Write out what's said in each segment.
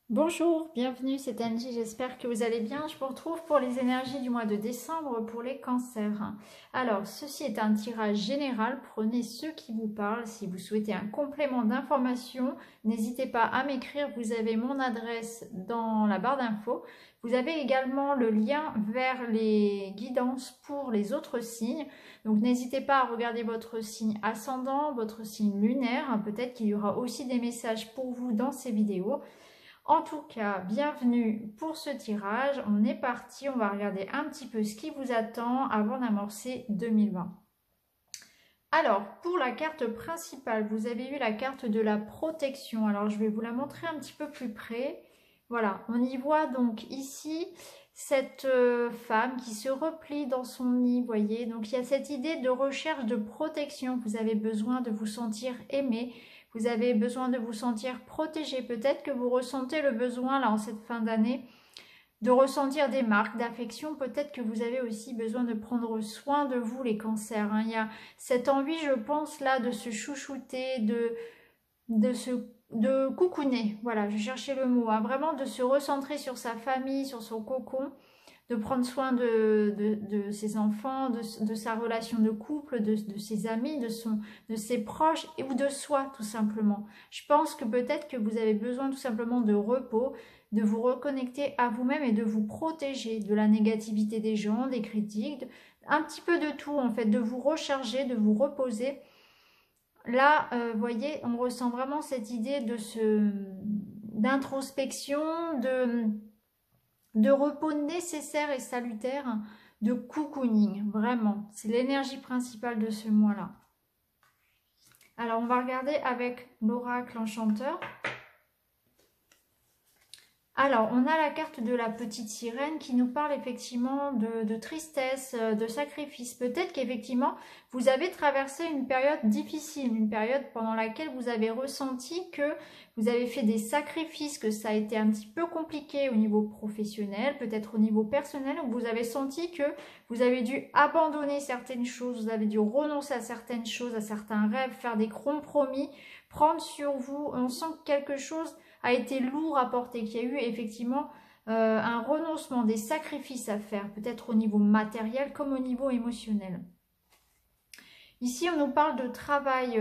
Bonjour, bienvenue, c'est Angie, j'espère que vous allez bien. Je vous retrouve pour les énergies du mois de décembre pour les cancers. Alors, ceci est un tirage général, prenez ceux qui vous parlent. Si vous souhaitez un complément d'information, n'hésitez pas à m'écrire, vous avez mon adresse dans la barre d'infos. Vous avez également le lien vers les guidances pour les autres signes. Donc n'hésitez pas à regarder votre signe ascendant, votre signe lunaire. Peut-être qu'il y aura aussi des messages pour vous dans ces vidéos. En tout cas, bienvenue pour ce tirage. On est parti, on va regarder un petit peu ce qui vous attend avant d'amorcer 2020. Alors, pour la carte principale, vous avez eu la carte de la protection. Alors, je vais vous la montrer un petit peu plus près. Voilà, on y voit donc ici cette femme qui se replie dans son nid, vous voyez. Donc, il y a cette idée de recherche de protection. Vous avez besoin de vous sentir aimé. Vous avez besoin de vous sentir protégé. Peut-être que vous ressentez le besoin, là, en cette fin d'année, de ressentir des marques d'affection. Peut-être que vous avez aussi besoin de prendre soin de vous, les cancers. Il y a cette envie, je pense, là, de se chouchouter, de coucouner. Voilà, je cherchais le mot. Vraiment de se recentrer sur sa famille, sur son cocon, de prendre soin de ses enfants, de sa relation de couple, de ses amis, de ses proches ou de soi tout simplement. Je pense que peut-être que vous avez besoin tout simplement de repos, de vous reconnecter à vous-même et de vous protéger de la négativité des gens, des critiques, un petit peu de tout en fait, de vous recharger, de vous reposer. Là, vous voyez, on ressent vraiment cette idée d'introspection, de repos nécessaire et salutaire, de cocooning, vraiment. C'est l'énergie principale de ce mois-là. Alors, on va regarder avec l'oracle enchanteur. Alors, on a la carte de la petite sirène qui nous parle effectivement de tristesse, de sacrifice. Peut-être qu'effectivement, vous avez traversé une période difficile, une période pendant laquelle vous avez ressenti que vous avez fait des sacrifices, que ça a été un petit peu compliqué au niveau professionnel, peut-être au niveau personnel, où vous avez senti que vous avez dû abandonner certaines choses, vous avez dû renoncer à certaines choses, à certains rêves, faire des compromis, prendre sur vous. On sent que quelque chose a été lourd à porter, qu'il y a eu effectivement un renoncement, des sacrifices à faire, peut-être au niveau matériel comme au niveau émotionnel. Ici, on nous parle de travail,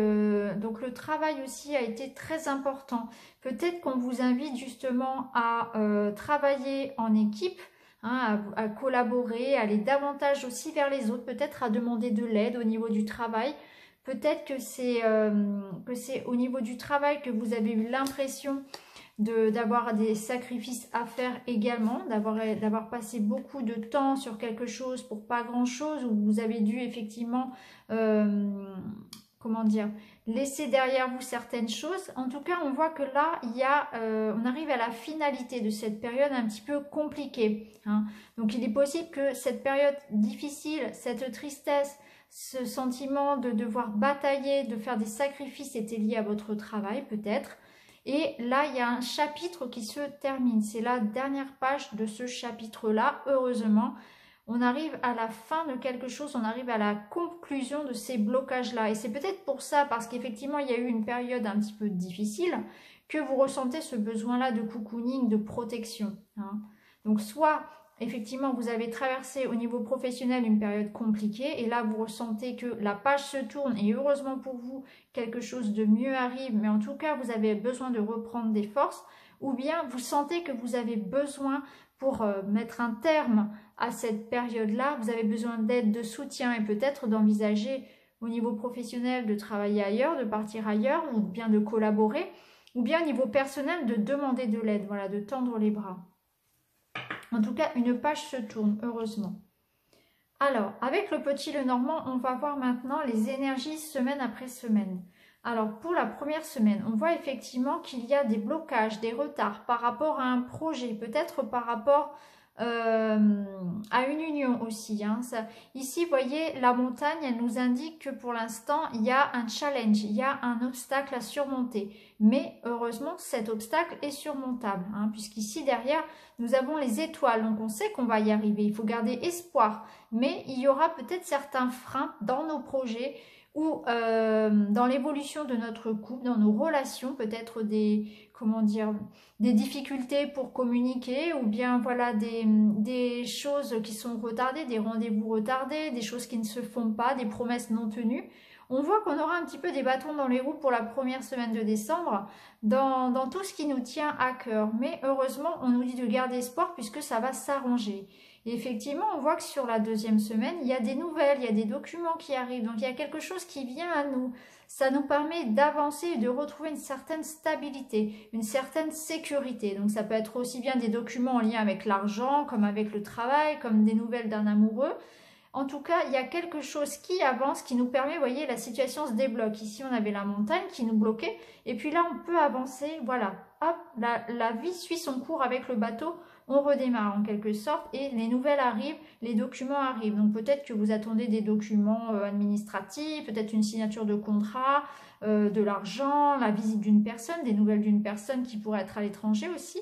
donc le travail aussi a été très important. Peut-être qu'on vous invite justement à travailler en équipe, hein, à collaborer, à aller davantage aussi vers les autres, peut-être à demander de l'aide au niveau du travail. Peut-être que c'est au niveau du travail que vous avez eu l'impression d'avoir des sacrifices à faire également, d'avoir passé beaucoup de temps sur quelque chose pour pas grand chose, où vous avez dû effectivement, comment dire, laisser derrière vous certaines choses. En tout cas, on voit que là, on arrive à la finalité de cette période un petit peu compliquée, hein. Donc, il est possible que cette période difficile, cette tristesse, ce sentiment de devoir batailler, de faire des sacrifices était lié à votre travail peut-être. Et là, il y a un chapitre qui se termine. C'est la dernière page de ce chapitre-là. Heureusement, on arrive à la fin de quelque chose, on arrive à la conclusion de ces blocages-là. Et c'est peut-être pour ça, parce qu'effectivement, il y a eu une période un petit peu difficile, que vous ressentez ce besoin-là de cocooning, de protection, hein. Donc, soit effectivement, vous avez traversé au niveau professionnel une période compliquée et là, vous ressentez que la page se tourne et heureusement pour vous, quelque chose de mieux arrive, mais en tout cas, vous avez besoin de reprendre des forces ou bien vous sentez que vous avez besoin pour mettre un terme à cette période-là, vous avez besoin d'aide, de soutien et peut-être d'envisager au niveau professionnel de travailler ailleurs, de partir ailleurs ou bien de collaborer ou bien au niveau personnel de demander de l'aide, voilà, de tendre les bras. En tout cas, une page se tourne, heureusement. Alors, avec le petit Lenormand, on va voir maintenant les énergies semaine après semaine. Alors, pour la première semaine, on voit effectivement qu'il y a des blocages, des retards par rapport à un projet, peut-être par rapport à une union aussi, hein. Ici, vous voyez, la montagne, elle nous indique que pour l'instant, il y a un challenge, il y a un obstacle à surmonter. Mais heureusement, cet obstacle est surmontable, hein, puisqu'ici, derrière, nous avons les étoiles. Donc, on sait qu'on va y arriver. Il faut garder espoir. Mais il y aura peut-être certains freins dans nos projets ou dans l'évolution de notre couple, dans nos relations, peut-être des, comment dire, des difficultés pour communiquer, ou bien voilà des choses qui sont retardées, des rendez-vous retardés, des choses qui ne se font pas, des promesses non tenues. On voit qu'on aura un petit peu des bâtons dans les roues pour la première semaine de décembre dans tout ce qui nous tient à cœur. Mais heureusement, on nous dit de garder espoir puisque ça va s'arranger. Et effectivement, on voit que sur la deuxième semaine, il y a des nouvelles, il y a des documents qui arrivent. Donc il y a quelque chose qui vient à nous. Ça nous permet d'avancer et de retrouver une certaine stabilité, une certaine sécurité. Donc ça peut être aussi bien des documents en lien avec l'argent, comme avec le travail, comme des nouvelles d'un amoureux. En tout cas, il y a quelque chose qui avance, qui nous permet, vous voyez, la situation se débloque. Ici, on avait la montagne qui nous bloquait. Et puis là, on peut avancer. Voilà, hop, la vie suit son cours avec le bateau. On redémarre en quelque sorte et les nouvelles arrivent, les documents arrivent. Donc peut-être que vous attendez des documents administratifs, peut-être une signature de contrat, de l'argent, la visite d'une personne, des nouvelles d'une personne qui pourrait être à l'étranger aussi.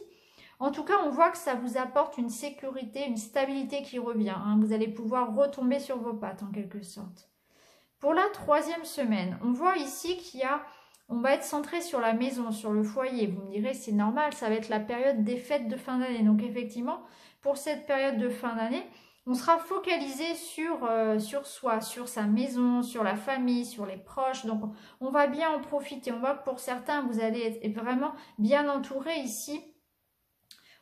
En tout cas, on voit que ça vous apporte une sécurité, une stabilité qui revient. Hein. Vous allez pouvoir retomber sur vos pattes en quelque sorte. Pour la troisième semaine, on voit ici on va être centré sur la maison, sur le foyer. Vous me direz, c'est normal, ça va être la période des fêtes de fin d'année. Donc effectivement, pour cette période de fin d'année, on sera focalisé sur soi, sur sa maison, sur la famille, sur les proches. Donc on va bien en profiter. On voit que pour certains, vous allez être vraiment bien entouré ici.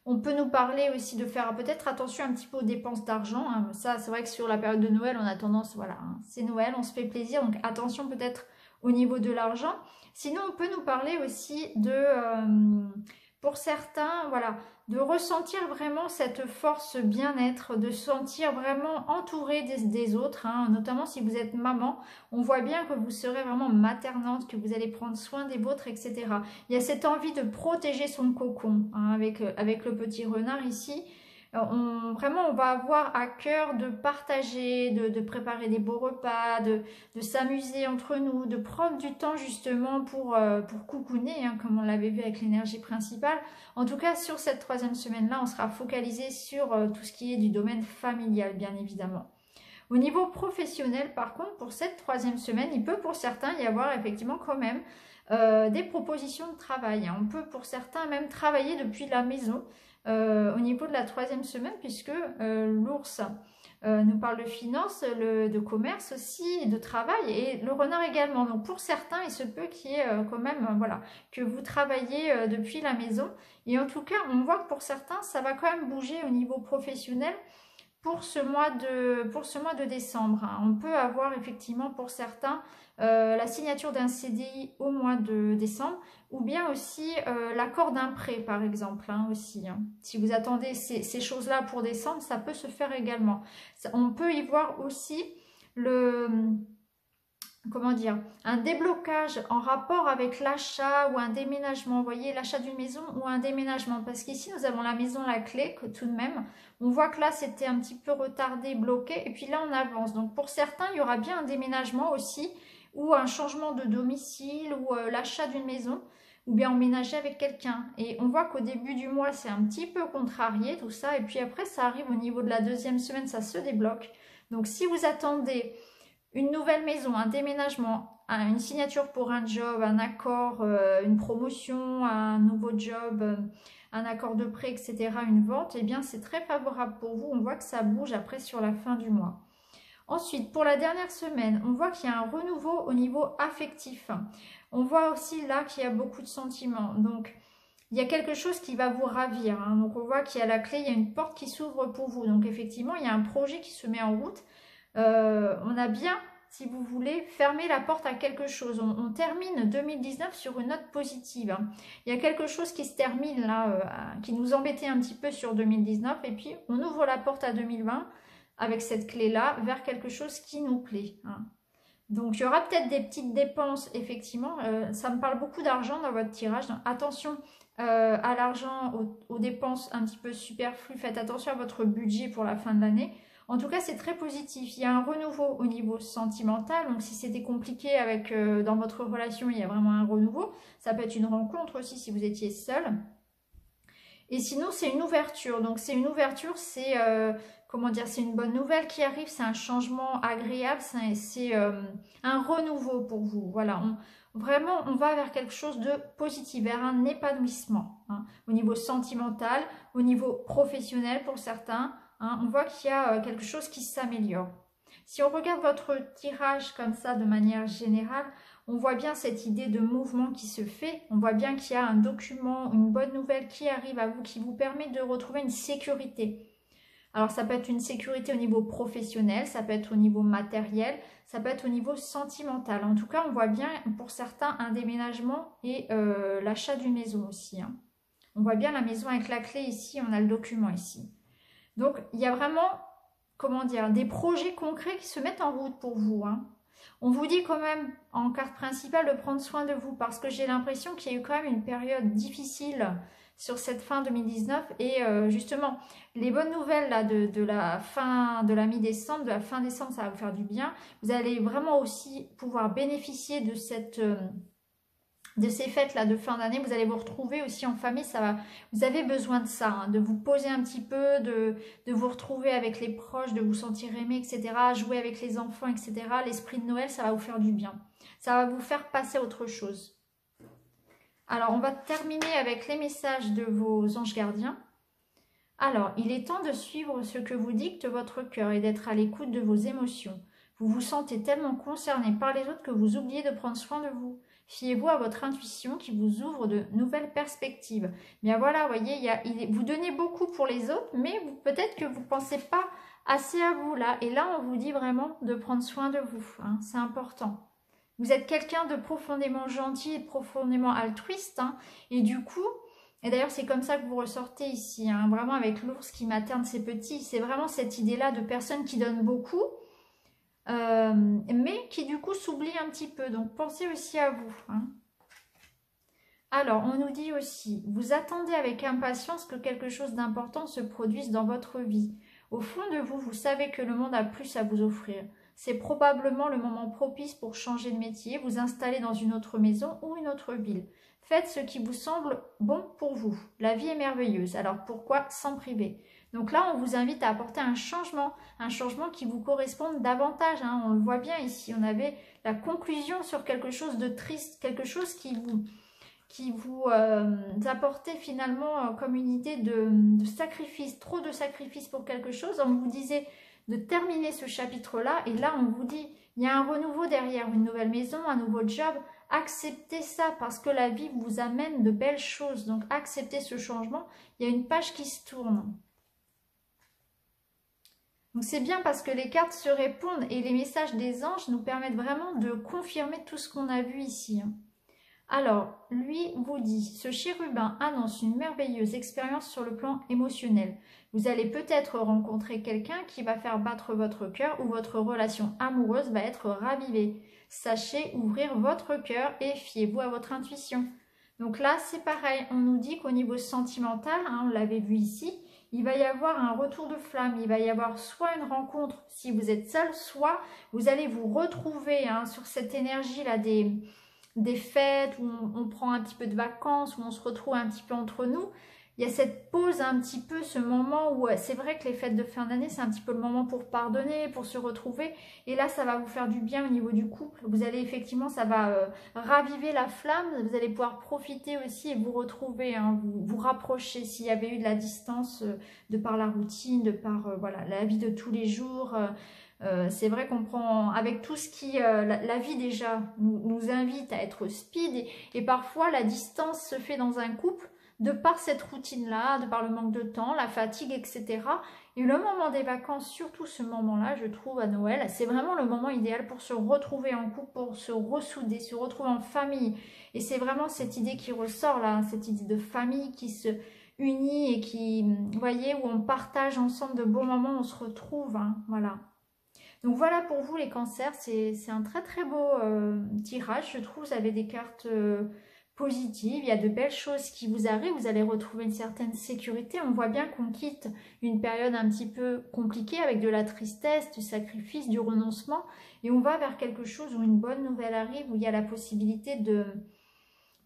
On peut nous parler aussi de faire peut-être attention un petit peu aux dépenses d'argent. Hein. Ça, c'est vrai que sur la période de Noël, on a tendance, voilà, hein, c'est Noël, on se fait plaisir. Donc attention peut-être au niveau de l'argent. Sinon, on peut nous parler aussi pour certains, voilà, de ressentir vraiment cette force bien-être, de se sentir vraiment entouré des autres, hein, notamment si vous êtes maman, on voit bien que vous serez vraiment maternante, que vous allez prendre soin des vôtres, etc. Il y a cette envie de protéger son cocon, hein, avec le petit renard ici. Vraiment, on va avoir à cœur de partager, de préparer des beaux repas, de s'amuser entre nous, de prendre du temps justement pour coucouner, hein, comme on l'avait vu avec l'énergie principale. En tout cas, sur cette troisième semaine-là, on sera focalisé sur tout ce qui est du domaine familial, bien évidemment. Au niveau professionnel, par contre, pour cette troisième semaine, il peut pour certains y avoir effectivement quand même des propositions de travail. Hein. On peut pour certains même travailler depuis la maison. Au niveau de la troisième semaine, puisque l'ours nous parle de finances, de commerce aussi, de travail, et le renard également. Donc pour certains, il se peut qu'il y ait quand même, voilà, que vous travaillez depuis la maison. Et en tout cas, on voit que pour certains, ça va quand même bouger au niveau professionnel pour ce mois de décembre. Hein. On peut avoir effectivement pour certains la signature d'un CDI au mois de décembre, ou bien aussi l'accord d'un prêt par exemple, hein, aussi. Hein. Si vous attendez ces choses-là pour décembre, ça peut se faire également. On peut y voir aussi comment dire, un déblocage en rapport avec l'achat ou un déménagement, vous voyez, l'achat d'une maison ou un déménagement, parce qu'ici nous avons la maison, la clé, que tout de même, on voit que là c'était un petit peu retardé, bloqué, et puis là on avance. Donc pour certains, il y aura bien un déménagement aussi, ou un changement de domicile, ou l'achat d'une maison, ou bien emménager avec quelqu'un. Et on voit qu'au début du mois, c'est un petit peu contrarié tout ça, et puis après ça arrive au niveau de la deuxième semaine, ça se débloque. Donc si vous attendez une nouvelle maison, un déménagement, une signature pour un job, un accord, une promotion, un nouveau job, un accord de prêt, etc., une vente, eh bien c'est très favorable pour vous. On voit que ça bouge après sur la fin du mois. Ensuite, pour la dernière semaine, on voit qu'il y a un renouveau au niveau affectif. On voit aussi là qu'il y a beaucoup de sentiments. Donc, il y a quelque chose qui va vous ravir. Hein. Donc, on voit qu'il y a la clé, il y a une porte qui s'ouvre pour vous. Donc, effectivement, il y a un projet qui se met en route. On a bien, si vous voulez, fermé la porte à quelque chose. On termine 2019 sur une note positive. Hein. Il y a quelque chose qui se termine là, qui nous embêtait un petit peu sur 2019. Et puis, on ouvre la porte à 2020 avec cette clé-là vers quelque chose qui nous plaît. Hein. Donc, il y aura peut-être des petites dépenses, effectivement. Ça me parle beaucoup d'argent dans votre tirage. Donc, attention à l'argent, aux dépenses un petit peu superflues. Faites attention à votre budget pour la fin de l'année. En tout cas, c'est très positif. Il y a un renouveau au niveau sentimental. Donc, si c'était compliqué dans votre relation, il y a vraiment un renouveau. Ça peut être une rencontre aussi si vous étiez seul. Et sinon, c'est une ouverture. Donc, c'est une ouverture, c'est... comment dire, c'est une bonne nouvelle qui arrive, c'est un changement agréable, c'est un renouveau pour vous. Voilà, vraiment, on va vers quelque chose de positif, vers un épanouissement, hein, au niveau sentimental, au niveau professionnel pour certains. Hein, on voit qu'il y a quelque chose qui s'améliore. Si on regarde votre tirage comme ça de manière générale, on voit bien cette idée de mouvement qui se fait. On voit bien qu'il y a un document, une bonne nouvelle qui arrive à vous, qui vous permet de retrouver une sécurité. Alors ça peut être une sécurité au niveau professionnel, ça peut être au niveau matériel, ça peut être au niveau sentimental. En tout cas, on voit bien pour certains un déménagement et l'achat d'une maison aussi. Hein. On voit bien la maison avec la clé ici, on a le document ici. Donc il y a vraiment, comment dire, des projets concrets qui se mettent en route pour vous. Hein. On vous dit quand même en carte principale de prendre soin de vous parce que j'ai l'impression qu'il y a eu quand même une période difficile sur cette fin 2019 et justement les bonnes nouvelles là, de la fin de la mi-décembre, de la fin décembre, ça va vous faire du bien. Vous allez vraiment aussi pouvoir bénéficier de ces fêtes là de fin d'année. Vous allez vous retrouver aussi en famille, ça va. Vous avez besoin de ça, hein, de vous poser un petit peu, de vous retrouver avec les proches, de vous sentir aimé, etc. Jouer avec les enfants, etc. L'esprit de Noël, ça va vous faire du bien. Ça va vous faire passer à autre chose. Alors, on va terminer avec les messages de vos anges gardiens. Alors, il est temps de suivre ce que vous dicte votre cœur et d'être à l'écoute de vos émotions. Vous vous sentez tellement concerné par les autres que vous oubliez de prendre soin de vous. Fiez-vous à votre intuition qui vous ouvre de nouvelles perspectives. Bien voilà, vous voyez, vous donnez beaucoup pour les autres, mais peut-être que vous ne pensez pas assez à vous là. Et là, on vous dit vraiment de prendre soin de vous. Hein, c'est important. Vous êtes quelqu'un de profondément gentil et profondément altruiste. Hein, et du coup, et d'ailleurs c'est comme ça que vous ressortez ici, hein, vraiment avec l'ours qui materne ses petits. C'est vraiment cette idée-là de personnes qui donnent beaucoup, mais qui du coup s'oublient un petit peu. Donc pensez aussi à vous. Hein. Alors, on nous dit aussi, vous attendez avec impatience que quelque chose d'important se produise dans votre vie. Au fond de vous, vous savez que le monde a plus à vous offrir. C'est probablement le moment propice pour changer de métier, vous installer dans une autre maison ou une autre ville. Faites ce qui vous semble bon pour vous. La vie est merveilleuse, alors pourquoi s'en priver? Donc là, on vous invite à apporter un changement qui vous corresponde davantage. Hein. On le voit bien ici, on avait la conclusion sur quelque chose de triste, quelque chose qui vous apportait finalement comme une idée de sacrifice, trop de sacrifice pour quelque chose. On vous disait de terminer ce chapitre-là et là on vous dit, il y a un renouveau derrière, une nouvelle maison, un nouveau job. Acceptez ça parce que la vie vous amène de belles choses. Donc acceptez ce changement. Il y a une page qui se tourne. Donc c'est bien parce que les cartes se répondent et les messages des anges nous permettent vraiment de confirmer tout ce qu'on a vu ici. Alors, lui vous dit, ce chérubin annonce une merveilleuse expérience sur le plan émotionnel. Vous allez peut-être rencontrer quelqu'un qui va faire battre votre cœur ou votre relation amoureuse va être ravivée. Sachez ouvrir votre cœur et fiez-vous à votre intuition. Donc là, c'est pareil, on nous dit qu'au niveau sentimental, hein, on l'avait vu ici, il va y avoir un retour de flamme, il va y avoir soit une rencontre si vous êtes seul, soit vous allez vous retrouver hein, sur cette énergie-là des fêtes, où on prend un petit peu de vacances, où on se retrouve un petit peu entre nous. Il y a cette pause un petit peu, ce moment où c'est vrai que les fêtes de fin d'année, c'est un petit peu le moment pour pardonner, pour se retrouver. Et là, ça va vous faire du bien au niveau du couple. Vous allez effectivement, ça va raviver la flamme. Vous allez pouvoir profiter aussi et vous retrouver, hein, vous rapprocher. S'il y avait eu de la distance de par la routine, de par voilà, la vie de tous les jours. C'est vrai qu'on prend, avec tout ce qui, la vie déjà nous invite à être speed et parfois la distance se fait dans un couple de par cette routine-là, de par le manque de temps, la fatigue, etc. Et le moment des vacances, surtout ce moment-là, je trouve à Noël, c'est vraiment le moment idéal pour se retrouver en couple, pour se ressouder, se retrouver en famille. Et c'est vraiment cette idée qui ressort là, cette idée de famille qui se unit et qui, vous voyez, où on partage ensemble de bons moments, on se retrouve, hein, voilà. Donc voilà pour vous les cancers, c'est un très très beau tirage, je trouve. Vous avez des cartes positives, il y a de belles choses qui vous arrivent, vous allez retrouver une certaine sécurité. On voit bien qu'on quitte une période un petit peu compliquée avec de la tristesse, du sacrifice, du renoncement. Et on va vers quelque chose où une bonne nouvelle arrive, où il y a la possibilité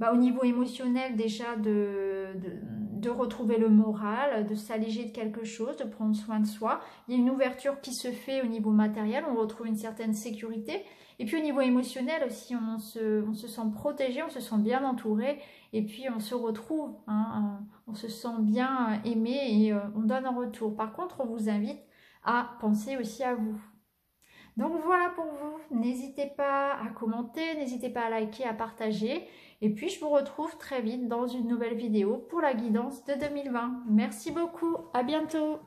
au niveau émotionnel déjà de retrouver le moral, de s'alléger de quelque chose, de prendre soin de soi. Il y a une ouverture qui se fait au niveau matériel, on retrouve une certaine sécurité. Et puis au niveau émotionnel aussi, on se sent protégé, on se sent bien entouré. Et puis on se retrouve, hein, on se sent bien aimé et on donne en retour. Par contre, on vous invite à penser aussi à vous. Donc voilà pour vous, n'hésitez pas à commenter, n'hésitez pas à liker, à partager. Et puis je vous retrouve très vite dans une nouvelle vidéo pour la guidance de 2020. Merci beaucoup, à bientôt.